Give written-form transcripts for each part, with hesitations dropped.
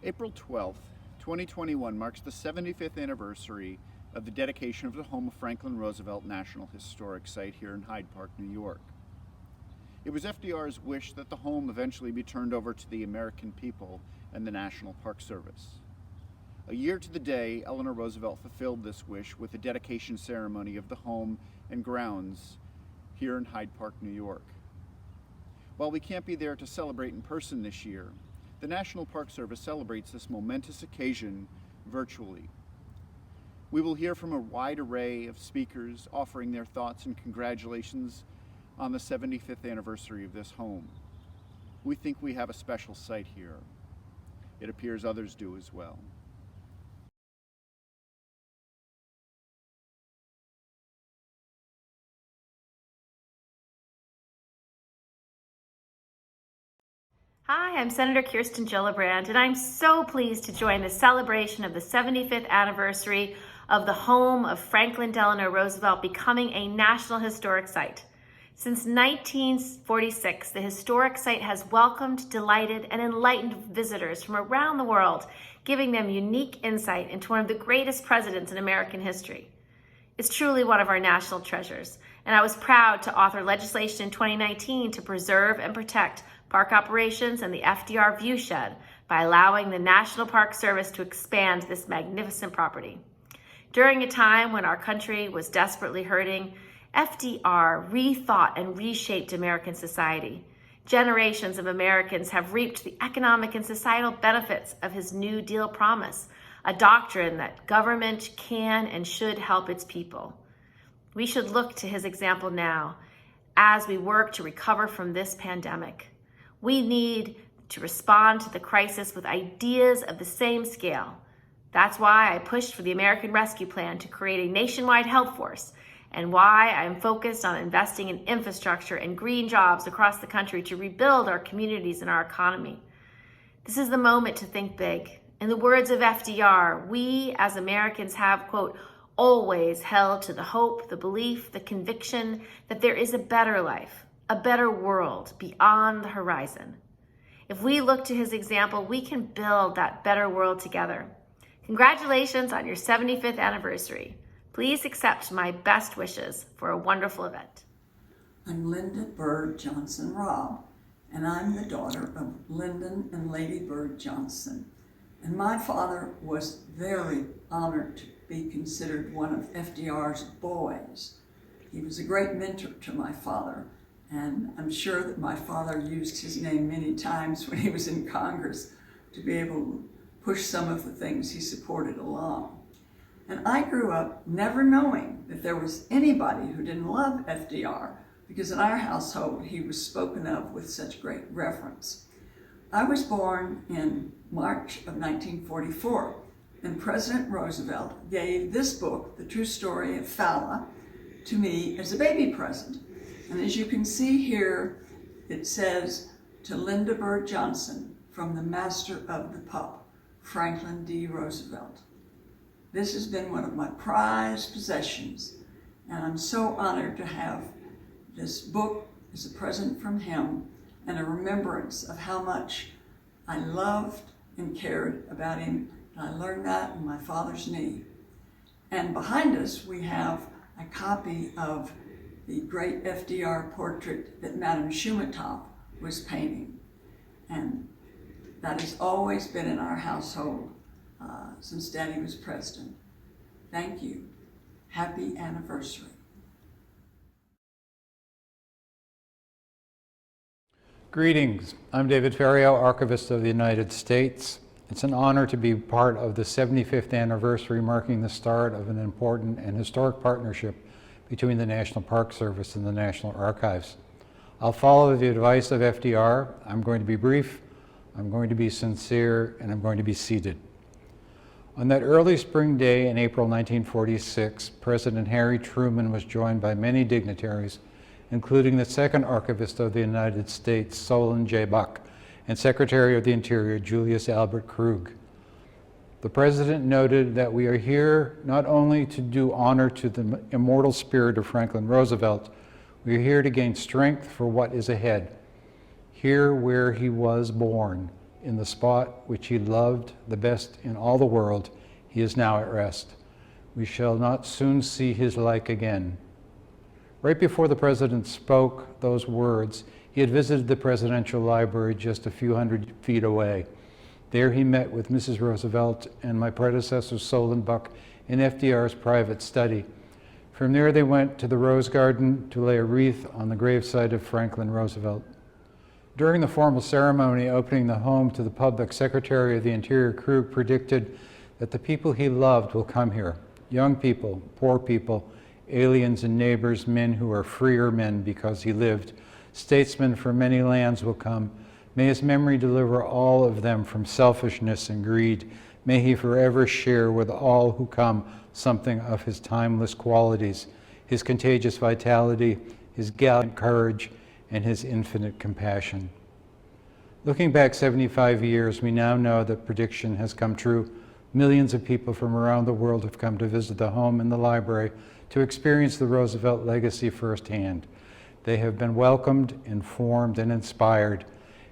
April 12th, 2021 marks the 75th anniversary of the dedication of the home of Franklin Roosevelt National Historic Site here in Hyde Park, New York. It was FDR's wish that the home eventually be turned over to the American people and the National Park Service. A year to the day, Eleanor Roosevelt fulfilled this wish with the dedication ceremony of the home and grounds here in Hyde Park, New York. While we can't be there to celebrate in person this year, the National Park Service celebrates this momentous occasion virtually. We will hear from a wide array of speakers offering their thoughts and congratulations on the 75th anniversary of this home. We think we have a special site here. It appears others do as well. Hi, I'm Senator Kirsten Gillibrand, and I'm so pleased to join the celebration of the 75th anniversary of the home of Franklin Delano Roosevelt becoming a National Historic Site. Since 1946, the historic site has welcomed, delighted, and enlightened visitors from around the world, giving them unique insight into one of the greatest presidents in American history. It's truly one of our national treasures, and I was proud to author legislation in 2019 to preserve and protect park operations and the FDR viewshed by allowing the National Park Service to expand this magnificent property. During a time when our country was desperately hurting, FDR rethought and reshaped American society. Generations of Americans have reaped the economic and societal benefits of his New Deal promise, a doctrine that government can and should help its people. We should look to his example now as we work to recover from this pandemic. We need to respond to the crisis with ideas of the same scale. That's why I pushed for the American Rescue Plan to create a nationwide health force, and why I am focused on investing in infrastructure and green jobs across the country to rebuild our communities and our economy. This is the moment to think big. In the words of FDR, we as Americans have, quote, always held to the hope, the belief, the conviction that there is a better life, a better world beyond the horizon. If we look to his example, we can build that better world together. Congratulations on your 75th anniversary. Please accept my best wishes for a wonderful event. I'm Linda Bird Johnson Robb, and I'm the daughter of Lyndon and Lady Bird Johnson. And my father was very honored to be considered one of FDR's boys. He was a great mentor to my father, and I'm sure that my father used his name many times when he was in Congress to be able to push some of the things he supported along. And I grew up never knowing that there was anybody who didn't love FDR, because in our household he was spoken of with such great reverence. I was born in March of 1944, and President Roosevelt gave this book, The True Story of Fowler, to me as a baby present. And as you can see here, it says, to Linda Bird Johnson, from the master of the pup, Franklin D. Roosevelt. This has been one of my prized possessions, and I'm so honored to have this book as a present from him and a remembrance of how much I loved and cared about him. And I learned that on my father's knee. And behind us, we have a copy of the great FDR portrait that Madame Schumatop was painting. And that has always been in our household since Daddy was president. Thank you. Happy anniversary. Greetings. I'm David Ferriero, Archivist of the United States. It's an honor to be part of the 75th anniversary marking the start of an important and historic partnership between the National Park Service and the National Archives. I'll follow the advice of FDR. I'm going to be brief, I'm going to be sincere, and I'm going to be seated. On that early spring day in April 1946, President Harry Truman was joined by many dignitaries, including the second Archivist of the United States, Solon J. Buck, and Secretary of the Interior, Julius Albert Krug. The President noted that we are here not only to do honor to the immortal spirit of Franklin Roosevelt, we are here to gain strength for what is ahead, here where he was born, In the spot which he loved the best in all the world, he is now at rest. We shall not soon see his like again. Right before the president spoke those words, he had visited the presidential library just a few hundred feet away. There he met with Mrs. Roosevelt and my predecessor Solenbuck in FDR's private study. From there they went to the Rose Garden to lay a wreath on the gravesite of Franklin Roosevelt. During the formal ceremony opening the home to the public, Secretary of the Interior Krug predicted that the people he loved will come here. Young people, poor people, aliens and neighbors, men who are freer men because he lived. Statesmen from many lands will come. May his memory deliver all of them from selfishness and greed. May he forever share with all who come something of his timeless qualities, his contagious vitality, his gallant courage, and his infinite compassion. Looking back 75 years, we now know that prediction has come true. Millions of people from around the world have come to visit the home and the library to experience the Roosevelt legacy firsthand. They have been welcomed, informed, and inspired.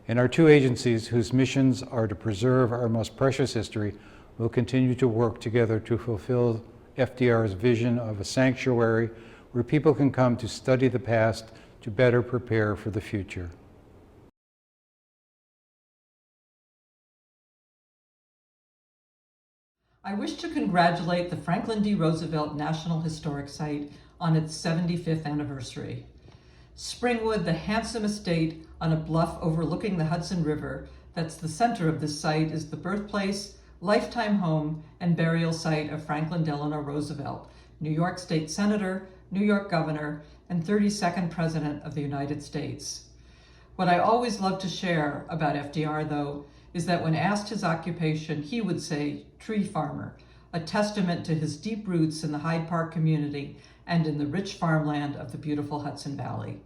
And our two agencies, whose missions are to preserve our most precious history, will continue to work together to fulfill FDR's vision of a sanctuary where people can come to study the past to better prepare for the future. I wish to congratulate the Franklin D. Roosevelt National Historic Site on its 75th anniversary. Springwood, the handsome estate on a bluff overlooking the Hudson River that's the center of this site, is the birthplace, lifetime home, and burial site of Franklin Delano Roosevelt, New York State Senator, New York Governor, and 32nd President of the United States. What I always love to share about FDR, though, is that when asked his occupation, he would say tree farmer, a testament to his deep roots in the Hyde Park community and in the rich farmland of the beautiful Hudson Valley.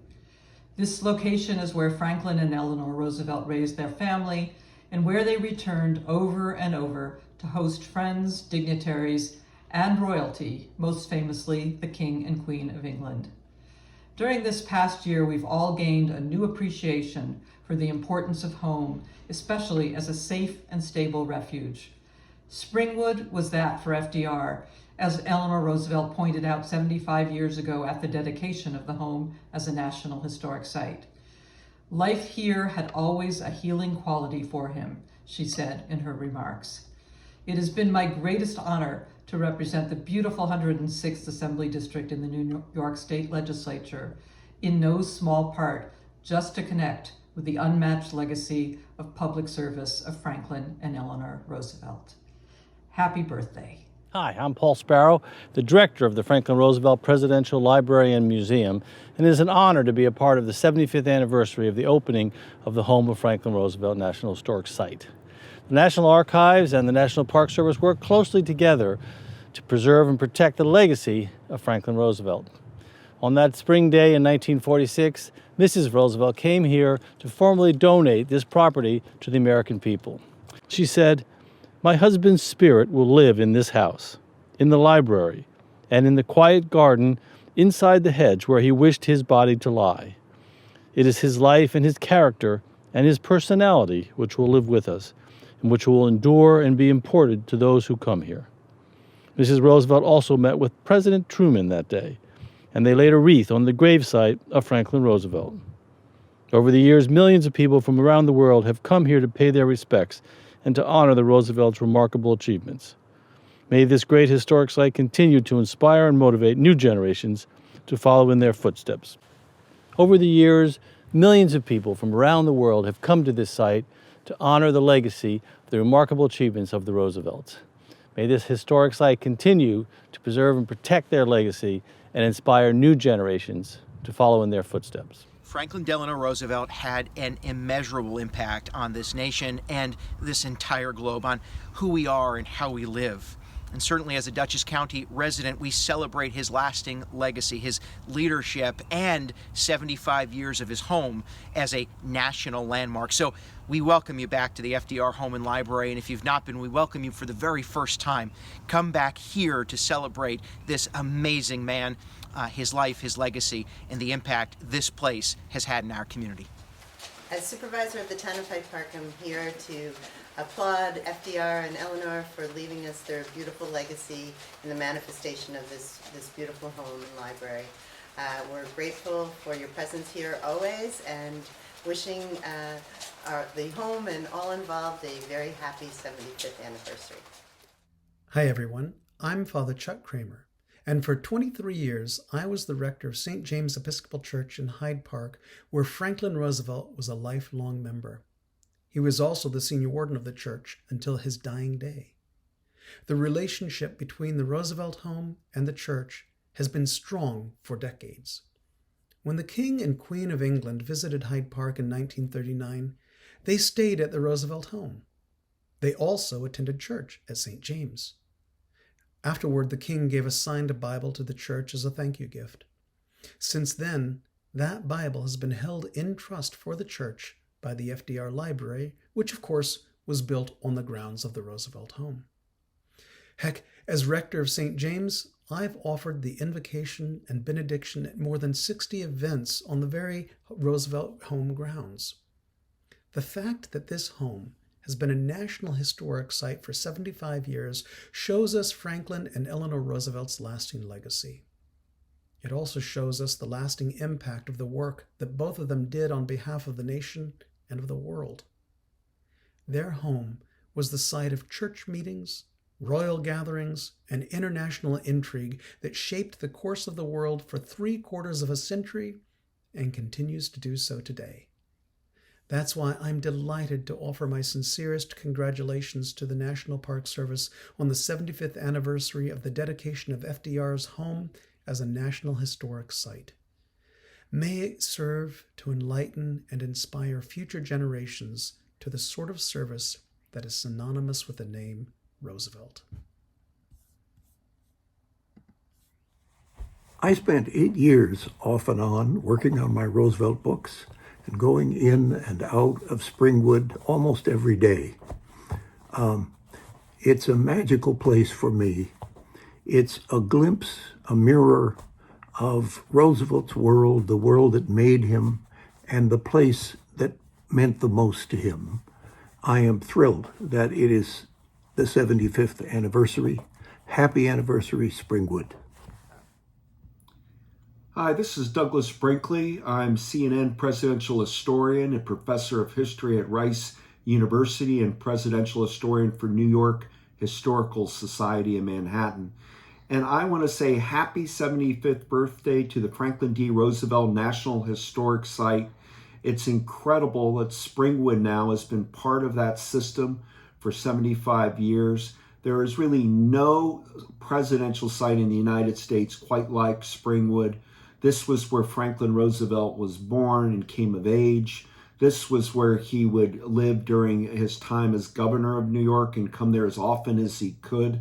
This location is where Franklin and Eleanor Roosevelt raised their family and where they returned over and over to host friends, dignitaries, and royalty, most famously the King and Queen of England. During this past year, we've all gained a new appreciation for the importance of home, especially as a safe and stable refuge. Springwood was that for FDR, as Eleanor Roosevelt pointed out 75 years ago at the dedication of the home as a National Historic Site. Life here had always a healing quality for him, she said in her remarks. It has been my greatest honor to represent the beautiful 106th Assembly District in the New York State Legislature, in no small part just to connect with the unmatched legacy of public service of Franklin and Eleanor Roosevelt. Happy birthday. Hi, I'm Paul Sparrow, the director of the Franklin Roosevelt Presidential Library and Museum, and it is an honor to be a part of the 75th anniversary of the opening of the home of Franklin Roosevelt National Historic Site. The National Archives and the National Park Service work closely together to preserve and protect the legacy of Franklin Roosevelt. On that spring day in 1946, Mrs. Roosevelt came here to formally donate this property to the American people. She said, "My husband's spirit will live in this house, in the library, and in the quiet garden inside the hedge where he wished his body to lie. It is his life and his character and his personality which will live with us, and which will endure and be imported to those who come here." Mrs. Roosevelt also met with President Truman that day, and they laid a wreath on the gravesite of Franklin Roosevelt. Over the years, millions of people from around the world have come here to pay their respects and to honor the Roosevelt's remarkable achievements. May this great historic site continue to inspire and motivate new generations to follow in their footsteps. Over the years, millions of people from around the world have come to this site to honor the legacy of the remarkable achievements of the Roosevelts. May this historic site continue to preserve and protect their legacy and inspire new generations to follow in their footsteps. Franklin Delano Roosevelt had an immeasurable impact on this nation and this entire globe, on who we are and how we live. And certainly as a Dutchess County resident, we celebrate his lasting legacy, his leadership, and 75 years of his home as a national landmark. So we welcome you back to the FDR Home and Library, and if you've not been, we welcome you for the very first time. Come back here to celebrate this amazing man, his life, his legacy, and the impact this place has had in our community. As supervisor of the town of Hyde Park, I'm here to applaud FDR and Eleanor for leaving us their beautiful legacy in the manifestation of this beautiful home and library. We're grateful for your presence here always, and wishing the home and all involved a very happy 75th anniversary. Hi everyone, I'm Father Chuck Kramer, and for 23 years I was the rector of St. James Episcopal Church in Hyde Park, where Franklin Roosevelt was a lifelong member. He was also the senior warden of the church until his dying day. The relationship between the Roosevelt home and the church has been strong for decades. When the King and Queen of England visited Hyde Park in 1939, they stayed at the Roosevelt home. They also attended church at St. James. Afterward, the King gave a signed Bible to the church as a thank you gift. Since then, that Bible has been held in trust for the church by the FDR Library, which of course was built on the grounds of the Roosevelt home. Heck, as rector of St. James, I've offered the invocation and benediction at more than 60 events on the very Roosevelt home grounds. The fact that this home has been a National Historic Site for 75 years shows us Franklin and Eleanor Roosevelt's lasting legacy. It also shows us the lasting impact of the work that both of them did on behalf of the nation and of the world. Their home was the site of church meetings, royal gatherings, and international intrigue that shaped the course of the world for 3/4 of a century and continues to do so today. That's why I'm delighted to offer my sincerest congratulations to the National Park Service on the 75th anniversary of the dedication of FDR's home as a National Historic Site. May it serve to enlighten and inspire future generations to the sort of service that is synonymous with the name Roosevelt. I spent 8 years off and on working on my Roosevelt books and going in and out of Springwood almost every day. It's a magical place for me. It's a glimpse, a mirror of Roosevelt's world, the world that made him, and the place that meant the most to him. I am thrilled that it is the 75th anniversary. Happy anniversary, Springwood. Hi, this is Douglas Brinkley. I'm CNN presidential historian and professor of history at Rice University and presidential historian for New York Historical Society in Manhattan. And I want to say happy 75th birthday to the Franklin D. Roosevelt National Historic Site. It's incredible that Springwood now has been part of that system for 75 years. There is really no presidential site in the United States quite like Springwood. This was where Franklin Roosevelt was born and came of age. This was where he would live during his time as governor of New York and come there as often as he could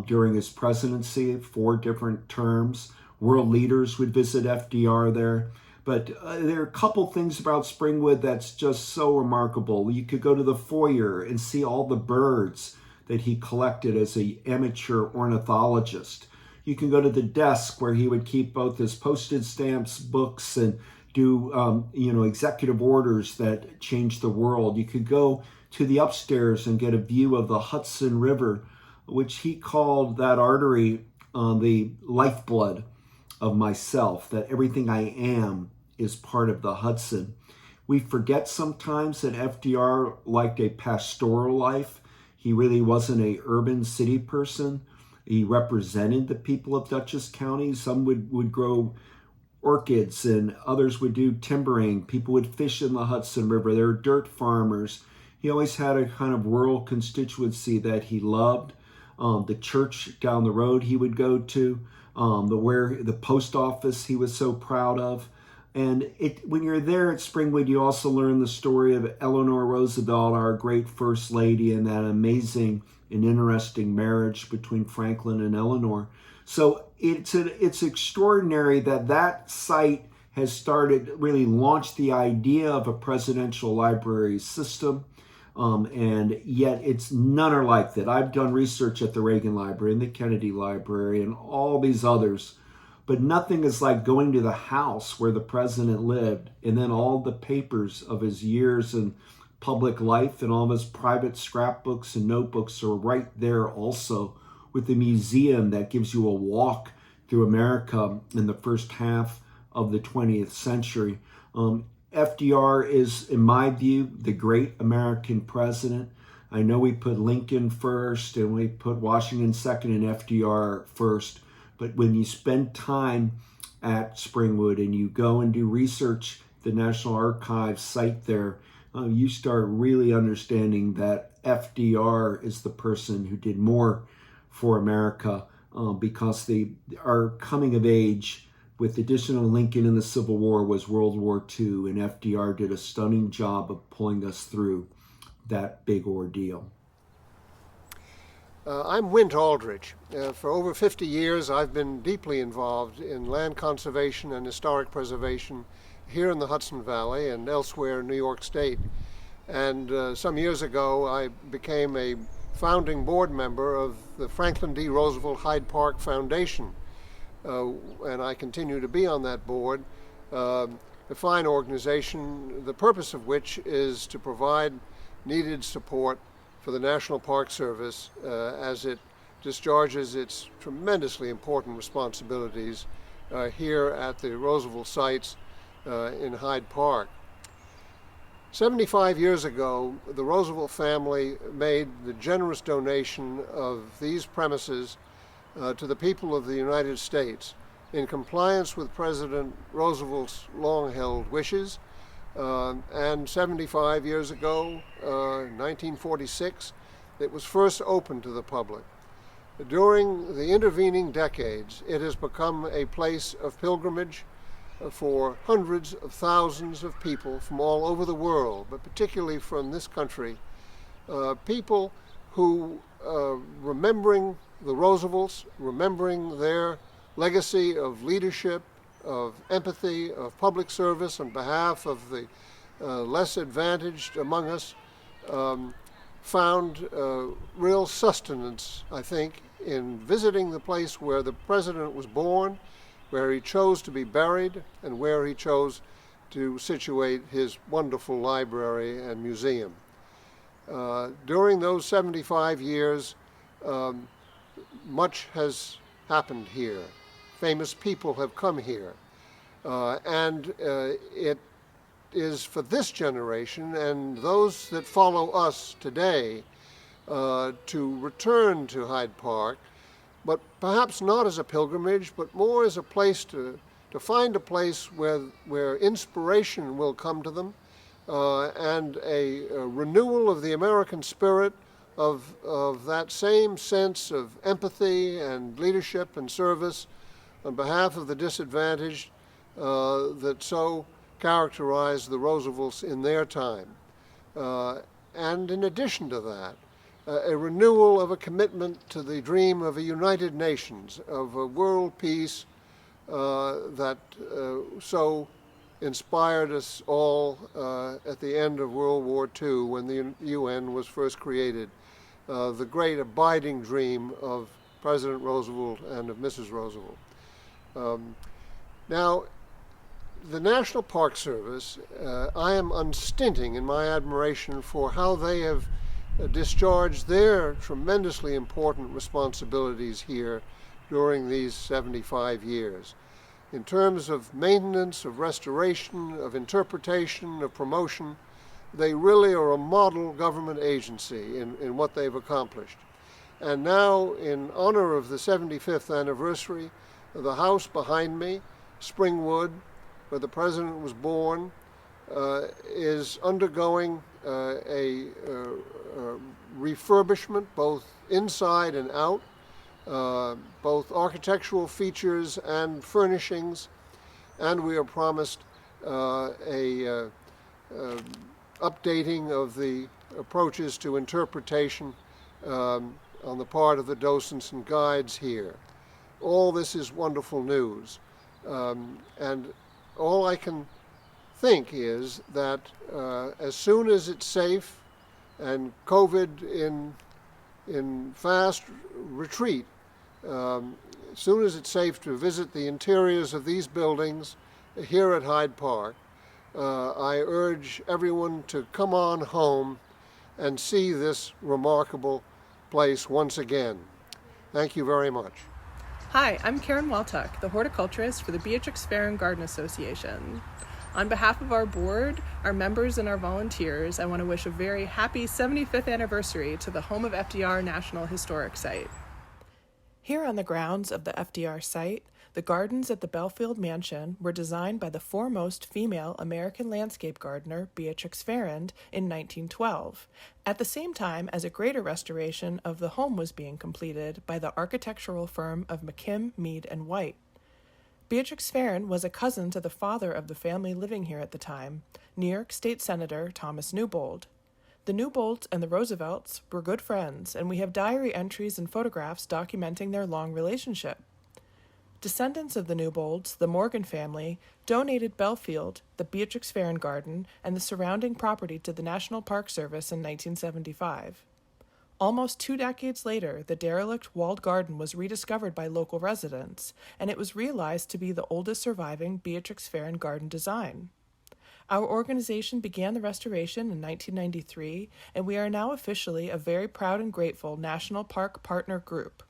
during his presidency, 4 different terms. World leaders would visit FDR there. But there are a couple things about Springwood that's just so remarkable. You could go to the foyer and see all the birds that he collected as an amateur ornithologist. You can go to the desk where he would keep both his postage stamps, books, and do executive orders that changed the world. You could go to the upstairs and get a view of the Hudson River, which he called that artery the lifeblood of myself, that everything I am is part of the Hudson. We forget sometimes that FDR liked a pastoral life. He really wasn't an urban city person. He represented the people of Dutchess County. Some would grow orchids and others would do timbering. People would fish in the Hudson River. There were dirt farmers. He always had a kind of rural constituency that he loved. The church down the road he would go to, the post office he was so proud of. And when you're there at Springwood, you also learn the story of Eleanor Roosevelt, our great First Lady, and that amazing and interesting marriage between Franklin and Eleanor. So it's extraordinary that site has really launched the idea of a presidential library system. And yet it's none are like that. I've done research at the Reagan Library and the Kennedy Library and all these others But nothing is like going to the house where the president lived, and then all the papers of his years in public life and all of his private scrapbooks and notebooks are right there also, with the museum that gives you a walk through America in the first half of the 20th century. FDR is, in my view, the great American president. I know we put Lincoln first and we put Washington second and FDR first, but when you spend time at Springwood and you go and do research, the National Archives site there, you start really understanding that FDR is the person who did more for America because our coming of age with the addition of Lincoln in the Civil War was World War II, and FDR did a stunning job of pulling us through that big ordeal. I'm Wint Aldrich. For over 50 years, I've been deeply involved in land conservation and historic preservation here in the Hudson Valley and elsewhere in New York State. And some years ago, I became a founding board member of the Franklin D. Roosevelt Hyde Park Foundation. And I continue to be on that board, a fine organization, the purpose of which is to provide needed support for the National Park Service as it discharges its tremendously important responsibilities here at the Roosevelt sites in Hyde Park. 75 years ago, the Roosevelt family made the generous donation of these premises to the people of the United States in compliance with President Roosevelt's long-held wishes. And 75 years ago, 1946, it was first opened to the public. During the intervening decades, it has become a place of pilgrimage for hundreds of thousands of people from all over the world, but particularly from this country, people who, remembering the Roosevelts, remembering their legacy of leadership, of empathy, of public service on behalf of the less advantaged among us, found real sustenance, I think, in visiting the place where the president was born, where he chose to be buried, and where he chose to situate his wonderful library and museum. During those 75 years, much has happened here. Famous people have come here. And it is for this generation and those that follow us today to return to Hyde Park, but perhaps not as a pilgrimage, but more as a place to find a place where inspiration will come to them and a renewal of the American spirit of that same sense of empathy and leadership and service on behalf of the disadvantaged that so characterized the Roosevelts in their time. And in addition to that, a renewal of a commitment to the dream of a United Nations, of a world peace that so inspired us all at the end of World War II when the UN was first created. The great abiding dream of President Roosevelt and of Mrs. Roosevelt. Now, the National Park Service, I am unstinting in my admiration for how they have discharged their tremendously important responsibilities here during these 75 years. In terms of maintenance, of restoration, of interpretation, of promotion, they really are a model government agency in what they've accomplished. And now, in honor of the 75th anniversary, the house behind me, Springwood, where the president was born, is undergoing a refurbishment, both inside and out, both architectural features and furnishings, and we are promised a updating of the approaches to interpretation on the part of the docents and guides here. All this is wonderful news, and all I can think is that as soon as it's safe and COVID in fast retreat, as soon as it's safe to visit the interiors of these buildings here at Hyde Park, I urge everyone to come on home and see this remarkable place once again. Thank you very much. Hi, I'm Karen Waltuck, the horticulturist for the Beatrix Fair and Garden Association. On behalf of our board, our members, and our volunteers, I want to wish a very happy 75th anniversary to the home of FDR National Historic Site. Here on the grounds of the FDR site, the gardens at the Belfield Mansion were designed by the foremost female American landscape gardener, Beatrix Farrand, in 1912, at the same time as a greater restoration of the home was being completed by the architectural firm of McKim, Mead, and White. Beatrix Farrand was a cousin to the father of the family living here at the time, New York State Senator Thomas Newbold. The Newbolds and the Roosevelts were good friends, and we have diary entries and photographs documenting their long relationship. Descendants of the Newbolds, the Morgan family, donated Belfield, the Beatrix Farrand Garden, and the surrounding property to the National Park Service in 1975. Almost 2 decades later, the derelict walled garden was rediscovered by local residents, and it was realized to be the oldest surviving Beatrix Farrand garden design. Our organization began the restoration in 1993, and we are now officially a very proud and grateful National Park Partner Group.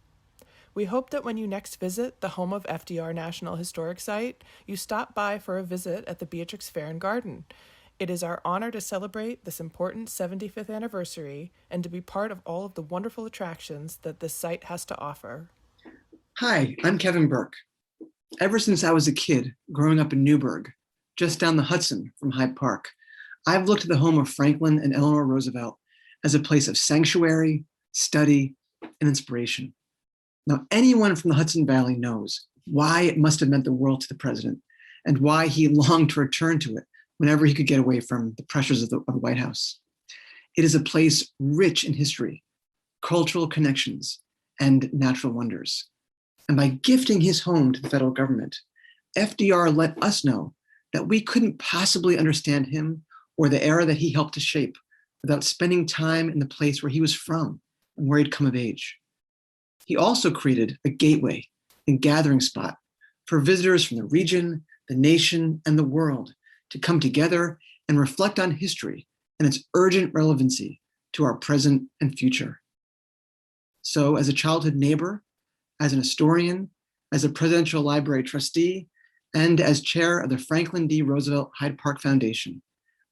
We hope that when you next visit the home of FDR National Historic Site, you stop by for a visit at the Beatrix Farrand Garden. It is our honor to celebrate this important 75th anniversary and to be part of all of the wonderful attractions that this site has to offer. Hi, I'm Kevin Burke. Ever since I was a kid growing up in Newburgh, just down the Hudson from Hyde Park, I've looked at the home of Franklin and Eleanor Roosevelt as a place of sanctuary, study, and inspiration. Now, anyone from the Hudson Valley knows why it must have meant the world to the president and why he longed to return to it whenever he could get away from the pressures of the White House. It is a place rich in history, cultural connections, and natural wonders. And by gifting his home to the federal government, FDR let us know that we couldn't possibly understand him or the era that he helped to shape without spending time in the place where he was from and where he'd come of age. He also created a gateway and gathering spot for visitors from the region, the nation, and the world to come together and reflect on history and its urgent relevancy to our present and future. So, as a childhood neighbor, as an historian, as a Presidential Library trustee, and as chair of the Franklin D. Roosevelt Hyde Park Foundation,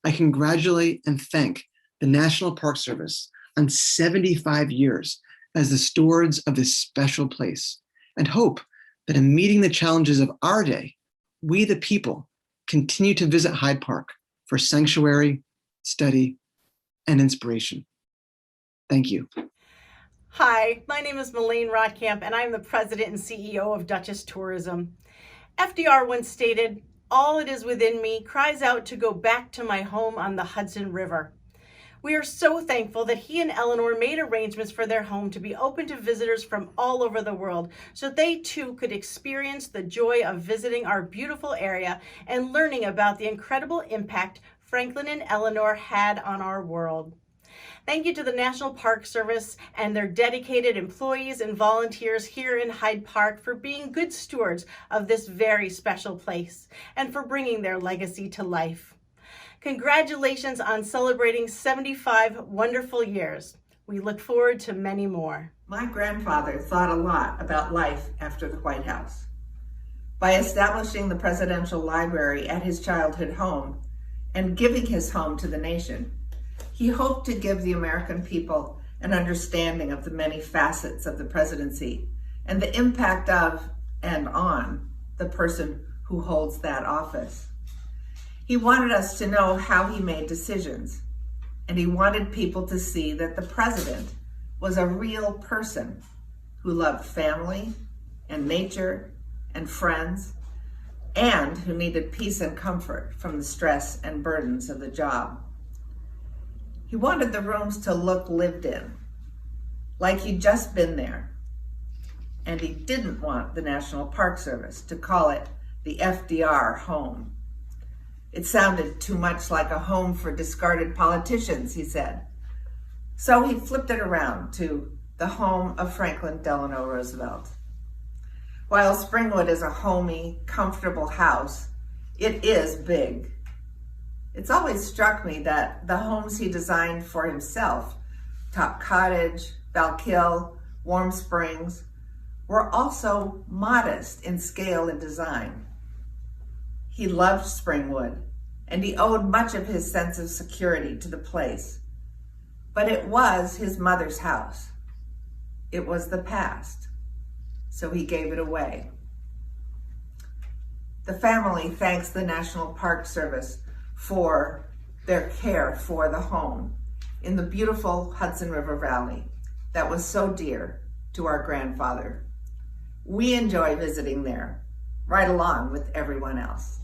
I congratulate and thank the National Park Service on 75 years as the stewards of this special place, and hope that in meeting the challenges of our day, we the people continue to visit Hyde Park for sanctuary, study, and inspiration. Thank you. Hi, my name is Malene Rotkamp, and I'm the president and CEO of Duchess Tourism. FDR once stated, "All it is within me cries out to go back to my home on the Hudson River." We are so thankful that he and Eleanor made arrangements for their home to be open to visitors from all over the world, so they too could experience the joy of visiting our beautiful area and learning about the incredible impact Franklin and Eleanor had on our world. Thank you to the National Park Service and their dedicated employees and volunteers here in Hyde Park for being good stewards of this very special place and for bringing their legacy to life. Congratulations on celebrating 75 wonderful years. We look forward to many more. My grandfather thought a lot about life after the White House. By establishing the Presidential Library at his childhood home and giving his home to the nation, he hoped to give the American people an understanding of the many facets of the presidency and the impact of and on the person who holds that office. He wanted us to know how he made decisions, and he wanted people to see that the president was a real person who loved family and nature and friends, and who needed peace and comfort from the stress and burdens of the job. He wanted the rooms to look lived in, like he'd just been there. And he didn't want the National Park Service to call it the FDR home. It sounded too much like a home for discarded politicians, he said. So he flipped it around to the home of Franklin Delano Roosevelt. While Springwood is a homey, comfortable house, it is big. It's always struck me that the homes he designed for himself, Top Cottage, Valkill, Warm Springs, were also modest in scale and design. He loved Springwood, and he owed much of his sense of security to the place. But it was his mother's house. It was the past, so he gave it away. The family thanks the National Park Service for their care for the home in the beautiful Hudson River Valley that was so dear to our grandfather. We enjoy visiting there, right along with everyone else.